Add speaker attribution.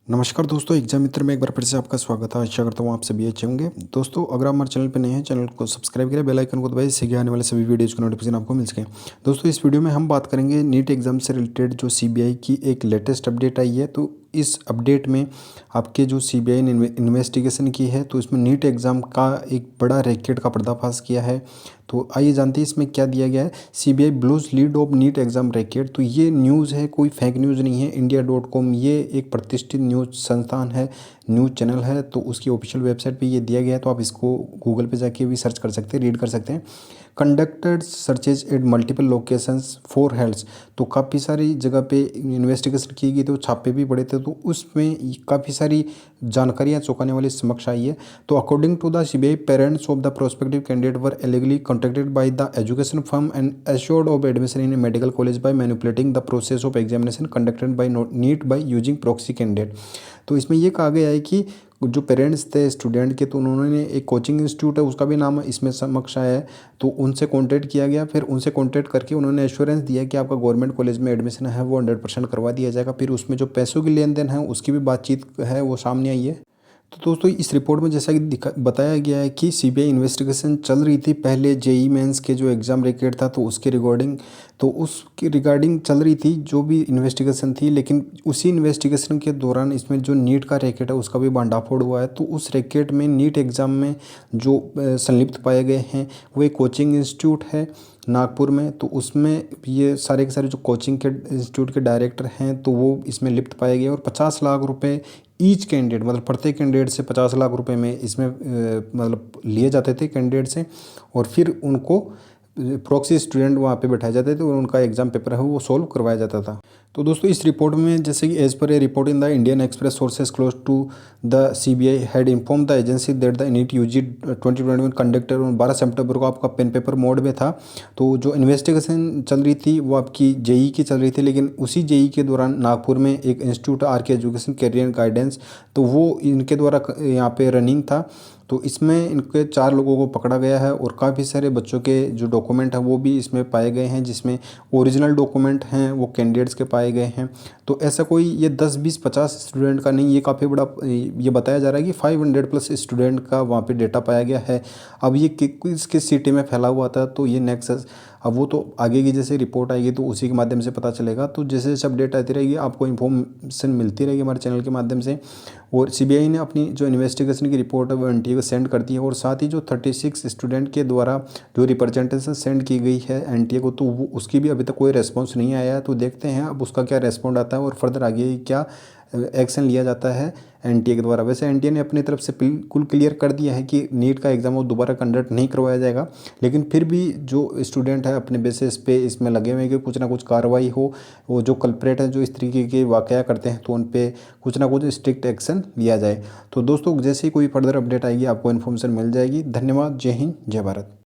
Speaker 1: नमस्कार दोस्तों, एग्जाम मित्र में एक बार फिर से आपका स्वागत है। आशा करता हूँ आप सभी अच्छे होंगे। दोस्तों, अगर आप हमारे चैनल पर नए हैं, चैनल को सब्सक्राइब करें, बेल आइकन को दबाएं, इससे आने वाले सभी वीडियोज़ की नोटिफिकेशन आपको मिल सके। दोस्तों, इस वीडियो में हम बात करेंगे नीट एग्जाम से रिलेटेड जो सीबीआई की एक लेटेस्ट अपडेट आई है। तो इस अपडेट में आपके जो सीबीआई ने इन्वेस्टिगेशन की है, तो इसमें नीट एग्ज़ाम का एक बड़ा रैकेट का पर्दाफाश किया है। तो आइए जानते हैं इसमें क्या दिया गया है। CBI blows lid off NEET exam racket. तो ये न्यूज़ है, कोई फेक न्यूज़ नहीं है। India.com ये एक प्रतिष्ठित न्यूज़ संस्थान है, न्यूज़ चैनल है। तो उसकी ऑफिशियल वेबसाइट पे ये दिया गया है। तो आप इसको गूगल पे जाके भी सर्च कर सकते हैं, रीड कर सकते हैं। Conducted searches at multiple locations for health. तो काफ़ी सारी जगह पे इन्वेस्टिगेशन की गई, तो छापे भी पड़े थे। तो उसमें काफ़ी सारी जानकारियाँ चौंकाने वाली समक्ष आई है। तो according to the CBI, parents of the prospective candidate were illegally contacted by the education firm and assured of admission in a medical college by manipulating the process of examination conducted by NEET by using proxy candidate। तो इसमें ये कहा गया है कि जो parents थे student के, तो उन्होंने एक कोचिंग इंस्टीट्यूट है, उसका भी नाम इसमें समक्ष आया है। तो उनसे कॉन्टैक्ट किया गया, फिर उनसे कॉन्टैक्ट करके उन्होंने एश्योरेंस दिया कि आपका गवर्नमेंट कॉलेज में एडमिशन है वो 100% करवा दिया जाएगा। फिर उसमें जो पैसों की लेन देन है उसकी भी बातचीत है वो सामने आई है। तो दोस्तों, इस रिपोर्ट में जैसा कि बताया गया है कि सीबीआई इन्वेस्टिगेशन चल रही थी पहले जेई मेंस के जो एग्ज़ाम रैकेट था, तो उसके रिगार्डिंग, तो उसकी रिगार्डिंग चल रही थी जो भी इन्वेस्टिगेशन थी। लेकिन उसी इन्वेस्टिगेशन के दौरान इसमें जो नीट का रैकेट है उसका भी भंडाफोड़ हुआ है। तो उस रैकेट में नीट एग्ज़ाम में जो संलिप्त पाए गए हैं वो एक कोचिंग इंस्टीट्यूट है नागपुर में। तो उसमें ये सारे के सारे जो कोचिंग के इंस्टीट्यूट के डायरेक्टर हैं, तो वो इसमें लिप्त पाए गए। और 50 लाख रुपए ईच कैंडिडेट, मतलब प्रत्येक कैंडिडेट से 50 लाख रुपए में इसमें मतलब लिए जाते थे कैंडिडेट से। और फिर उनको प्रॉक्सी स्टूडेंट वहाँ पे बैठाए जाते थे और उनका एग्जाम पेपर है वो सोल्व करवाया जाता था। तो दोस्तों, इस रिपोर्ट में जैसे कि as per a report in the Indian Express sources close to the CBI had inform the agency that the NEET UG 2021 conductor 12 सितंबर को आपका पेन पेपर मोड में था। तो जो इन्वेस्टिगेशन चल रही थी वो आपकी जेई की चल रही थी। लेकिन उसी जेई के दौरान नागपुर में एक इंस्टीट्यूट आर के एजुकेशन कैरियर गाइडेंस, तो वो इनके द्वारा यहाँ पे रनिंग था। तो इसमें इनके 4 लोगों को पकड़ा गया है और काफ़ी सारे बच्चों के जो डॉक्यूमेंट हैं वो भी इसमें पाए गए हैं, जिसमें ओरिजिनल डॉक्यूमेंट हैं वो कैंडिडेट्स के पाए गए हैं। तो ऐसा कोई ये 10 20 50 स्टूडेंट का नहीं, ये काफ़ी बड़ा ये बताया जा रहा है कि 500 प्लस स्टूडेंट का वहाँ पे डेटा पाया गया है। अब ये किस सिटी में फैला हुआ था, तो ये नेक्स्ट, अब वो तो आगे की जैसे रिपोर्ट आएगी तो उसी के माध्यम से पता चलेगा। तो जैसे जैसे अपडेट आती रहेगी आपको इन्फॉर्मेशन मिलती रहेगी हमारे चैनल के माध्यम से। और सीबीआई ने अपनी जो इन्वेस्टिगेशन की रिपोर्ट है वो एनटीए को सेंड कर दी है। और साथ ही जो 36 स्टूडेंट के द्वारा जो रिप्रेजेंटेशन सेंड की गई है एनटीए को, तो वो उसकी भी अभी तक कोई रेस्पॉन्स नहीं आया है। तो देखते हैं अब उसका क्या रेस्पॉन्ड आता है और फर्दर आगे क्या एक्शन लिया जाता है एनटीए के द्वारा। वैसे एनटीए ने अपनी तरफ से बिल्कुल क्लियर कर दिया है कि नीट का एग्ज़ाम वो दोबारा कंडक्ट नहीं करवाया जाएगा। लेकिन फिर भी जो स्टूडेंट है अपने बेसिस पे इसमें लगे हुए हैं कि कुछ ना कुछ कार्रवाई हो। वो जो कल्प्रेट हैं जो इस तरीके के वाकया करते हैं, तो उन पे कुछ ना कुछ स्ट्रिक्ट एक्शन लिया जाए। तो दोस्तों, जैसे ही कोई फर्दर अपडेट आएगी आपको इन्फॉर्मेशन मिल जाएगी। धन्यवाद। जय हिंद, जय भारत।